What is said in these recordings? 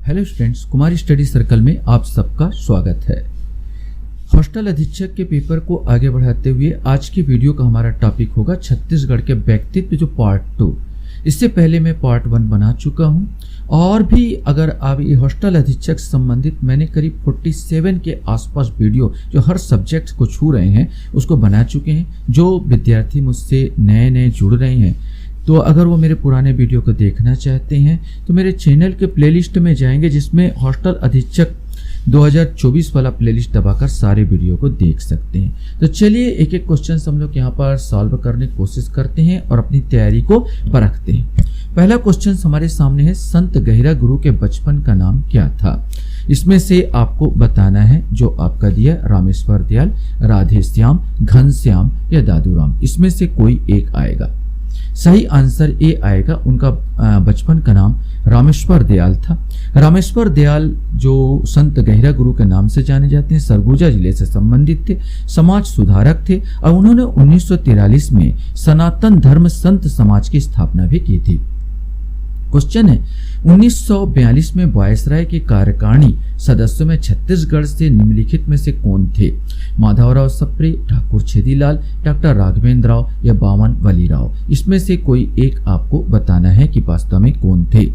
Hello students, कुमारी study circle में आप सबका स्वागत है। हॉस्टल अधीक्षक के पेपर को आगे बढ़ाते हुए आज की वीडियो का हमारा टॉपिक होगा छत्तीसगढ़ के व्यक्तित्व जो पार्ट 2। इससे पहले मैं पार्ट 1 बना चुका हूं और भी अगर आप ये हॉस्टल अधीक्षक से संबंधित मैंने करीब 47 के आसपास वीडियो जो हर सब्जेक्ट को छू रहे हैं उसको बना चुके हैं। जो विद्यार्थी मुझसे नए जुड़ रहे हैं तो अगर वो मेरे पुराने वीडियो को देखना चाहते हैं तो मेरे चैनल के प्लेलिस्ट में जाएंगे जिसमें हॉस्टल अधीक्षक 2024 वाला प्लेलिस्ट दबाकर सारे वीडियो को देख सकते हैं। तो चलिए एक एक क्वेश्चन हम लोग यहाँ पर सॉल्व करने की कोशिश करते हैं और अपनी तैयारी को परखते हैं। पहला क्वेश्चन हमारे सामने है, संत गहिरा गुरु के बचपन का नाम क्या था? इसमें से आपको बताना है जो आपका दिया रामेश्वर दयाल, राधे श्याम, घनश्याम या दादूराम। इसमें से कोई एक आएगा। सही आंसर ए आएगा। उनका बचपन का नाम रामेश्वर दयाल था। रामेश्वर दयाल जो संत गहिरा गुरु के नाम से जाने जाते हैं, सरगुजा जिले से संबंधित थे, समाज सुधारक थे और उन्होंने 1943 में सनातन धर्म संत समाज की स्थापना भी की थी। क्वेश्चन है, 1942 में वायसराय के कार्यकारिणी सदस्यों में छत्तीसगढ़ से निम्नलिखित में से कौन थे? माधवराव सप्रे, ठाकुर छेदीलाल, डॉक्टर राघवेंद्र राव या बामन वलीराव। इसमें से कोई एक आपको बताना है कि वास्तव में कौन थे।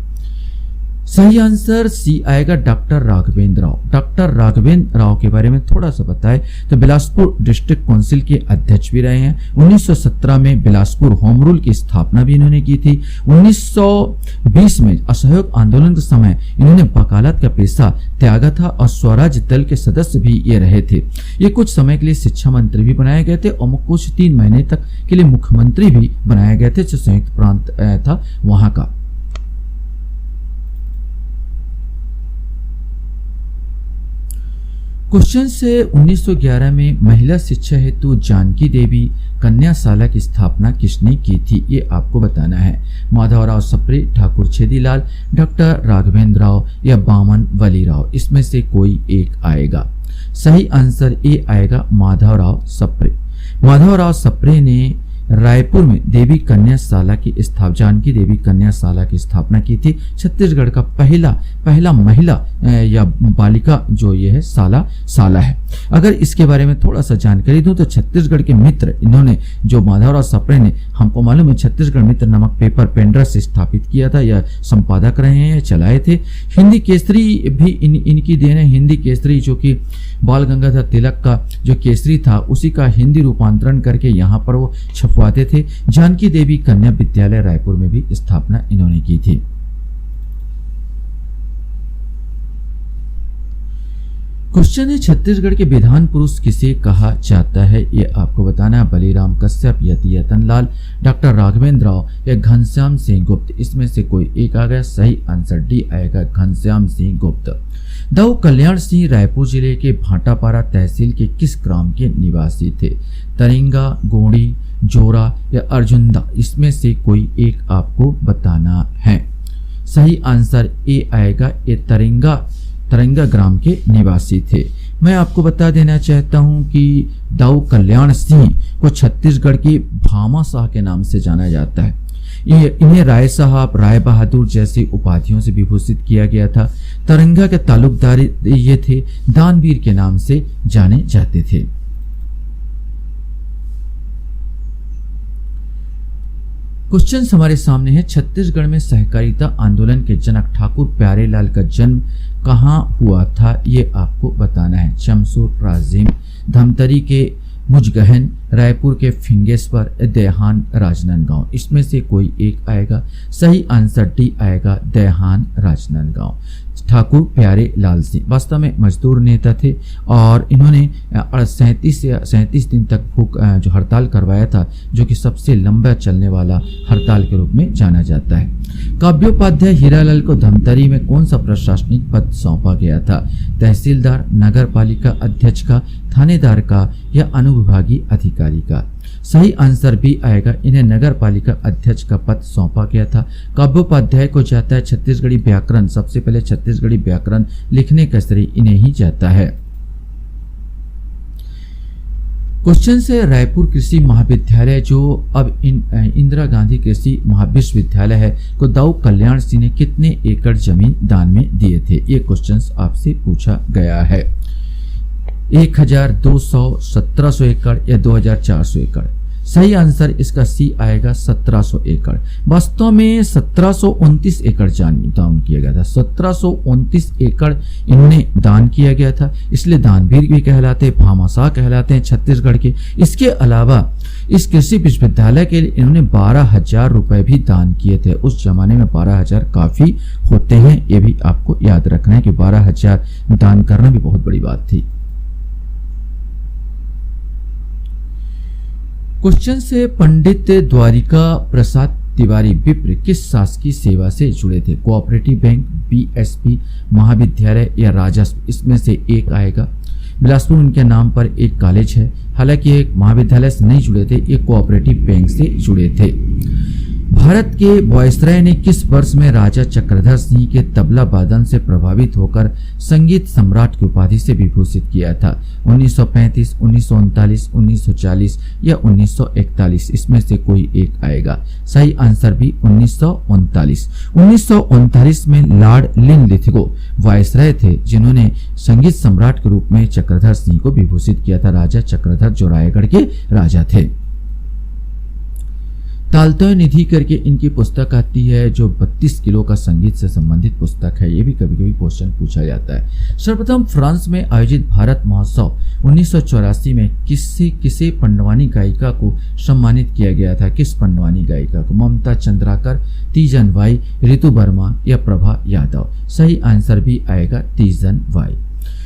सही आंसर सी आएगा, डॉक्टर राघवेंद्र राव। डॉक्टर राघवेंद्र राव के बारे में थोड़ा सा बताएं तो बिलासपुर डिस्ट्रिक्ट काउंसिल के अध्यक्ष भी रहे हैं। 1917 में बिलासपुर होम रूल की स्थापना भी इन्होंने की थी। 1920 में असहयोग आंदोलन के समय इन्होंने वकालत का पेशा त्यागा था और स्वराज दल के सदस्य भी ये रहे थे। ये कुछ समय के लिए शिक्षा मंत्री भी बनाए गए थे और कुछ 3 महीने तक के लिए मुख्यमंत्री भी बनाए गए थे जो संयुक्त प्रांत था वहां का। क्वेश्चन से 1911 में महिला शिक्षा हेतु जानकी देवी कन्याशाला की स्थापना किसने की थी? ये आपको बताना है। माधवराव सप्रे, ठाकुर छेदीलाल, डॉक्टर राघवेंद्र राव या बामन वलीराव। इसमें से कोई एक आएगा। सही आंसर ए आएगा, माधवराव सप्रे। माधवराव सप्रे ने रायपुर में देवी कन्याशाला की जानकी देवी कन्याशाला की स्थापना की थी। छत्तीसगढ़ का पहला महिला या बालिका जो ये है साला है। अगर इसके बारे में थोड़ा सा जानकारी दूं तो छत्तीसगढ़ के मित्र इन्होंने जो माधवराव सप्रे ने, हमको मालूम है छत्तीसगढ़ मित्र नामक पेपर पेंड्रा से स्थापित किया था या संपादक रहे हैं, चलाए थे। हिंदी केसरी भी इनकी देन है। हिंदी केसरी जो कि बाल गंगाधर तिलक का जो केसरी था उसी का हिंदी रूपांतरण करके यहाँ पर वो छपवाते थे। जानकी देवी कन्या विद्यालय रायपुर में भी स्थापना इन्होंने की थी। क्वेश्चन है, छत्तीसगढ़ के विधान पुरुष किसे कहा जाता है? ये आपको बताना है। बलिराम कश्यप, यतियतन लाल, डॉक्टर राघवेंद्र राव या घनश्याम सिंह गुप्त। इसमें से कोई एक आ गया। सही आंसर डी आएगा, घनश्याम सिंह गुप्त। दाऊ कल्याण सिंह रायपुर जिले के भाटापारा तहसील के किस ग्राम के निवासी थे? तरिंगा, गोड़ी, जोरा या अर्जुंदा। इसमें से कोई एक आपको बताना है। सही आंसर ए आएगा, ये तरिंगा ग्राम के निवासी थे। मैं आपको बता देना चाहता हूं कि दाऊ कल्याण सिंह को छत्तीसगढ़ की भामा शाह के नाम से जाना जाता है। इन्हें राय साहब, राय बहादुर जैसी उपाधियों से विभूषित किया गया था। तरंगा के तालुकदार ये थे, दानवीर के नाम से जाने जाते थे। क्वेश्चन हमारे सामने है, छत्तीसगढ़ में सहकारिता आंदोलन के जनक ठाकुर प्यारेलाल का जन्म कहाँ हुआ था? ये आपको बताना है। चमसूर, राजिम, धमतरी के मुजगहन, रायपुर के फिंगेश्वर, देहान, राजनांदगांव। इसमें से कोई एक आएगा। सही आंसर डी आएगा, देहान राजनांदगांव। ठाकुर प्यारे लाल सिंह वास्तव में मजदूर नेता थे और इन्होंने 37 दिन तक भूख जो हड़ताल करवाया था जो कि सबसे लंबा चलने वाला हड़ताल के रूप में जाना जाता है। काव्योपाध्याय हीरालाल को धमतरी में कौन सा प्रशासनिक पद सौंपा गया था? तहसीलदार, नगर पालिका अध्यक्ष का, थानेदार का या अनुविभागीय अधिकारी का? सही आंसर भी आएगा, इन्हें नगर पालिका अध्यक्ष का पद सौंपा गया था। काव्योपाध्याय को जाता है छत्तीसगढ़ी व्याकरण, सबसे पहले छत्तीसगढ़ी व्याकरण लिखने का श्रेय इन्हें ही जाता है। क्वेश्चन से रायपुर कृषि महाविद्यालय जो अब इंदिरा गांधी कृषि महाविश्वविद्यालय है को दाऊ कल्याण सिंह ने कितने एकड़ जमीन दान में दिए थे? ये क्वेश्चन आपसे पूछा गया है। 1200, 1700 एकड़ या 2400 एकड़? सही आंसर इसका सी आएगा 1700 एकड़। वास्तव में 1729 एकड़ दान किया गया था। 1729 एकड़ इन्होंने दान किया गया था, इसलिए दानवीर भी कहलाते हैं, भामाशाह कहलाते हैं छत्तीसगढ़ के। इसके अलावा इस कृषि विश्वविद्यालय के लिए इन्होंने 12,000 रुपए भी दान किए थे। उस जमाने में 12,000 काफी होते हैं, ये भी आपको याद रखना है कि 12,000 दान करना भी बहुत बड़ी बात थी। क्वेश्चन से पंडित द्वारिका प्रसाद तिवारी विप्र किस शासकीय सेवा से जुड़े थे? कोऑपरेटिव बैंक, बीएसपी, महाविद्यालय या राजस्व? इसमें से एक आएगा। बिलासपुर उनके नाम पर एक कॉलेज है, हालांकि एक महाविद्यालय से नहीं जुड़े थे, एक कोऑपरेटिव बैंक से जुड़े थे। भारत के वायसराय ने किस वर्ष में राजा चक्रधर सिंह के तबला वादन से प्रभावित होकर संगीत सम्राट की उपाधि से विभूषित किया था? 1935, 1939, 1940 या 1941? इसमें से कोई एक आएगा। सही आंसर भी 1939। 1939 में लॉर्ड लिनलिथगो वायसराय थे जिन्होंने संगीत सम्राट के रूप में चक्रधर सिंह को विभूषित किया था। राजा चक्रधर जो रायगढ़ के राजा थे। तालतोय निधि करके इनकी पुस्तक आती है जो 32 किलो का संगीत से संबंधित पुस्तक है। ये भी कभी कभी क्वेश्चन पूछा जाता है। सर्वप्रथम फ्रांस में आयोजित भारत महोत्सव 1984 में किसे पंडवानी गायिका को सम्मानित किया गया था? किस पंडवानी गायिका को? ममता चंद्राकर, तीजन बाई, ऋतु वर्मा या प्रभा यादव? सही आंसर भी आएगा तीजन बाई।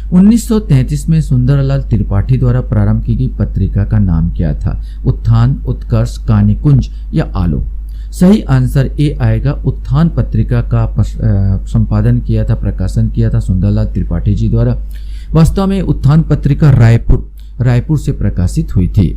1933 में सुंदरलाल त्रिपाठी द्वारा प्रारंभ की गई पत्रिका का नाम क्या था? उत्थान, उत्कर्ष, कानीकुंज या आलोक? सही आंसर ए आएगा। उत्थान पत्रिका का संपादन किया था, प्रकाशन किया था सुंदरलाल त्रिपाठी जी द्वारा। वास्तव में उत्थान पत्रिका रायपुर से प्रकाशित हुई थी।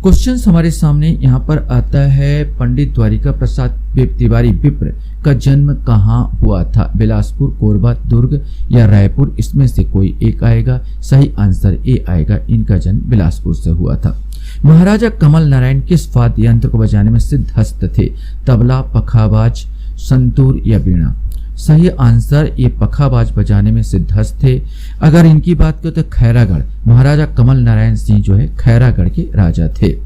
क्वेश्चन हमारे सामने यहाँ पर आता है, पंडित द्वारिका प्रसाद तिवारी विप्र का जन्म कहाँ हुआ था? बिलासपुर, कोरबा, दुर्ग या रायपुर? इसमें से कोई एक आएगा। सही आंसर ए आएगा। इनका जन्म बिलासपुर से हुआ था। महाराजा कमल नारायण किस वाद्य यंत्र को बजाने में सिद्धहस्त थे? तबला, पखाबाज, संतूर या वीणा? सही आंसर ये पखाबाज बजाने में सिद्धहस्त थे। अगर इनकी बात करें तो खैरागढ़, महाराजा कमल नारायण सिंह जो है खैरागढ़ के राजा थे।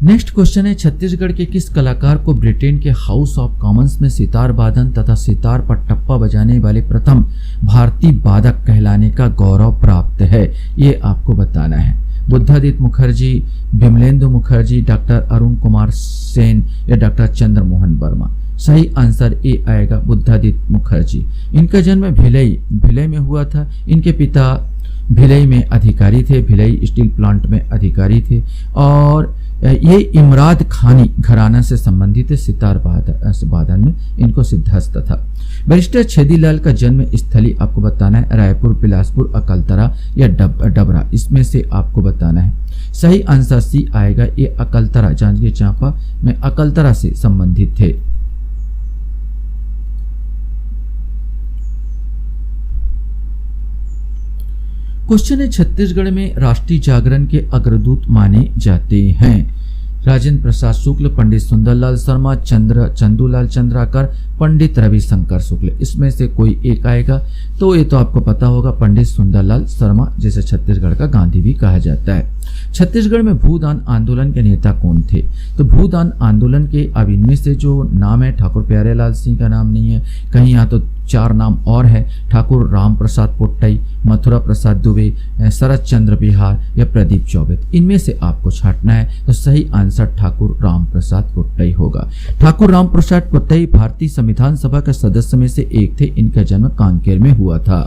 नेक्स्ट क्वेश्चन है, छत्तीसगढ़ के किस कलाकार को ब्रिटेन के हाउस ऑफ कॉमन्स में सितार वादन तथा सितार पर टप्पा बजाने वाले प्रथम भारतीय वादक कहलाने का गौरव प्राप्त है? ये आपको बताना है। बुद्धादित्य मुखर्जी, विमलेंदु मुखर्जी, डॉक्टर अरुण कुमार सेन या डॉक्टर चंद्रमोहन वर्मा? सही आंसर ए आएगा, बुद्धादित्य मुखर्जी। इनका जन्म भिलई में हुआ था। इनके पिता भिलई में अधिकारी थे, भिलई स्टील प्लांट में अधिकारी थे और ये इमराद खानी घराना से संबंधित सितार वादन में इनको सिद्धहस्त था। बैरिस्टर छेदीलाल का जन्म स्थली आपको बताना है, रायपुर, बिलासपुर, अकलतरा या डबरा? इसमें से आपको बताना है। सही आंसर सी आएगा, ये अकलतरा, जांजगीर चांपा में अकलतरा से संबंधित थे। क्वेश्चन है, छत्तीसगढ़ में राष्ट्रीय जागरण के अग्रदूत माने जाते हैं? राजेंद्र प्रसाद शुक्ल, पंडित सुंदरलाल शर्मा, चंदूलाल चंद्राकर, पंडित रविशंकर शुक्ल? इसमें से कोई एक आएगा। तो ये तो आपको पता होगा, पंडित सुंदरलाल शर्मा, जिसे छत्तीसगढ़ का गांधी भी कहा जाता है। छत्तीसगढ़ में भूदान आंदोलन के नेता कौन थे? तो भूदान आंदोलन के अब इनमें से जो नाम है, ठाकुर प्यारेलाल सिंह का नाम नहीं है, कहीं यहाँ तो 4 नाम और है। ठाकुर राम प्रसाद पोट्टई, मथुरा प्रसाद दुबे, शरद चंद्र बिहार या प्रदीप चौबे? इनमें से आपको छांटना है। तो सही आंसर ठाकुर राम प्रसाद पोट्टई होगा। ठाकुर राम प्रसाद पोट्टई भारतीय संविधान सभा के सदस्य में से एक थे। इनका जन्म कांकेर में हुआ था।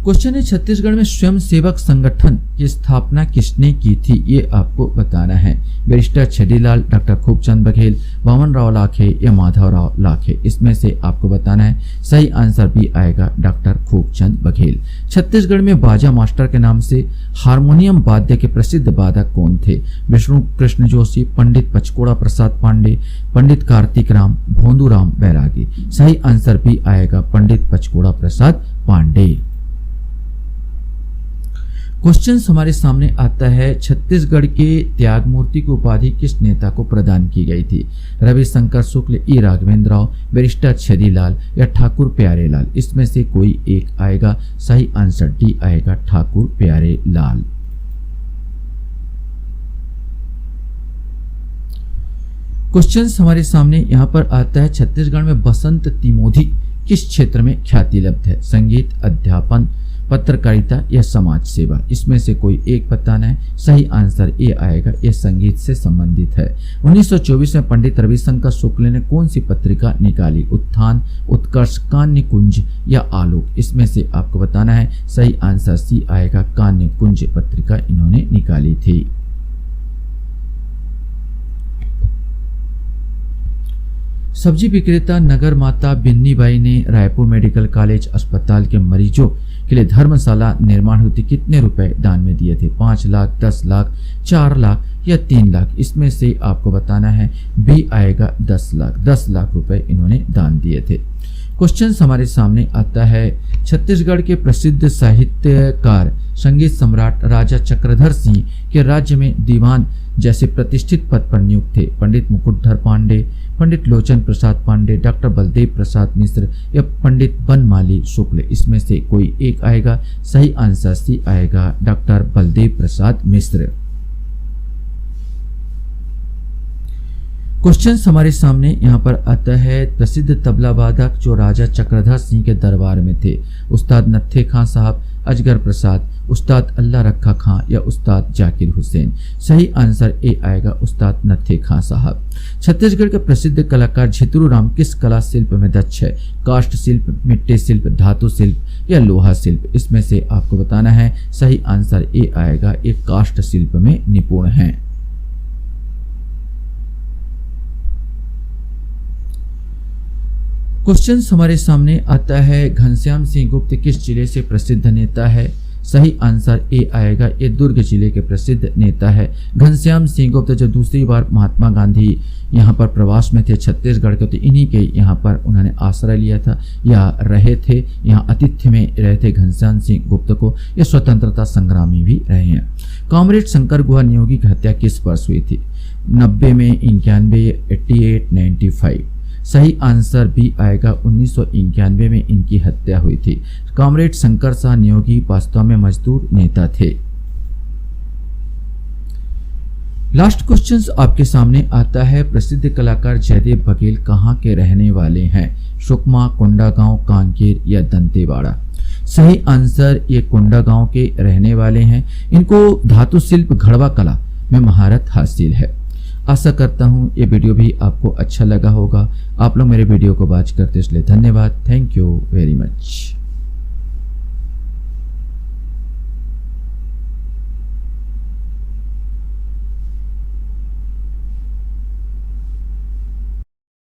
क्वेश्चन है, छत्तीसगढ़ में स्वयं सेवक संगठन की स्थापना किसने की थी, ये आपको बताना है। बैरिस्टर छदीलाल, डॉक्टर खूबचंद बघेल, वामन राव लाखे या माधवराव लाखे, इसमें से आपको बताना है। सही आंसर भी आएगा डॉक्टर खूबचंद बघेल। छत्तीसगढ़ में बाजा मास्टर के नाम से हारमोनियम वाद्य के प्रसिद्ध वादक कौन थे? विष्णु कृष्ण जोशी, पंडित पचकोड़ा प्रसाद पांडे, पंडित कार्तिक राम, भोंदूराम बैरागी। सही आंसर भी आएगा पंडित पचकोड़ा प्रसाद पांडे। क्वेश्चन हमारे सामने आता है, छत्तीसगढ़ के त्याग मूर्ति की उपाधि किस नेता को प्रदान की गई थी? रविशंकर शुक्ल, ई राघवेंद्र राव, बैरिस्टर छदीलाल या ठाकुर प्यारे लाल, इसमें से कोई एक आएगा। सही आंसर डी आएगा, ठाकुर प्यारे लाल। क्वेश्चन हमारे सामने यहाँ पर आता है, छत्तीसगढ़ में बसंत तिमोधी किस क्षेत्र में ख्याति लब्ध है? संगीत, अध्यापन, पत्रकारिता या समाज सेवा, इसमें से कोई एक बताना है। सही आंसर ये आएगा, ये संगीत से संबंधित है। 1924 में पंडित रविशंकर शुक्ल ने कौन सी पत्रिका निकाली? उत्थान, उत्कर्ष, कान्य कुंज या आलोक, इसमें से आपको बताना है। सही आंसर सी आएगा, कान्य कुंज पत्रिका इन्होंने निकाली थी। सब्जी विक्रेता नगर माता बिन्नीबाई ने रायपुर मेडिकल कॉलेज अस्पताल के मरीजों के लिए धर्मशाला निर्माण हेतु कितने रुपए दान में दिए थे? 5 लाख, 10 लाख, 4 लाख या 3 लाख, इसमें से आपको बताना है। बी आएगा 10 लाख। 10 लाख रुपए इन्होंने दान दिए थे। क्वेश्चन हमारे सामने आता है, छत्तीसगढ़ के प्रसिद्ध साहित्यकार संगीत सम्राट राजा चक्रधर सिंह के राज्य में दीवान जैसे प्रतिष्ठित पद पर नियुक्त थे? पंडित मुकुटधर पांडे, पंडित लोचन प्रसाद पांडे, डॉक्टर बलदेव प्रसाद मिश्र या पंडित बनमाली शुक्ल, इसमें से कोई एक आएगा। सही आंसर सी आएगा, डॉक्टर बलदेव प्रसाद मिश्र। क्वेश्चन हमारे सामने यहाँ पर आता है, प्रसिद्ध तबला वादक जो राजा चक्रधर सिंह के दरबार में थे? उस्ताद नत्थे खां साहब, अजगर प्रसाद, उस्ताद अल्लाह रखा खां या उस्ताद जाकिर हुसैन। सही आंसर ए आएगा, उस्ताद नत्थे खां साहब। छत्तीसगढ़ के प्रसिद्ध कलाकार झितरू राम किस कला शिल्प में दक्ष है? काष्ठ शिल्प, मिट्टी शिल्प, धातु शिल्प या लोहा शिल्प, इसमें से आपको बताना है। सही आंसर ए आएगा, एक काष्ठ शिल्प में निपुण है। क्वेश्चन हमारे सामने आता है, घनश्याम सिंह गुप्त किस जिले से प्रसिद्ध नेता है? सही आंसर ए आएगा, ये दुर्ग जिले के प्रसिद्ध नेता है। घनश्याम सिंह गुप्त जब दूसरी बार महात्मा गांधी यहाँ पर प्रवास में थे छत्तीसगढ़ के, तो इन्हीं के यहाँ पर उन्होंने आश्रय लिया था या रहे थे, यहाँ आतिथ्य में रहे थे घनश्याम सिंह गुप्त को। ये स्वतंत्रता संग्रामी भी रहे हैं। कॉमरेड शंकर गुहा नियोगी की हत्या किस वर्ष हुई थी? 90 में, 91, 88, 95। सही आंसर भी आएगा, 1991 में इनकी हत्या हुई थी। कॉमरेड शंकर शाह नियोगी वास्तव में मजदूर नेता थे। लास्ट क्वेश्चन आपके सामने आता है, प्रसिद्ध कलाकार जयदेव बघेल कहाँ के रहने वाले हैं? सुकमा, कोंडागांव, कांकेर या दंतेवाड़ा। सही आंसर ये कोंडागांव के रहने वाले हैं। इनको धातु शिल्प, घड़वा कला में महारत हासिल है। आशा करता हूँ ये वीडियो भी आपको अच्छा लगा होगा। आप लोग मेरे वीडियो को वॉच करते इसलिए धन्यवाद। Thank you very much.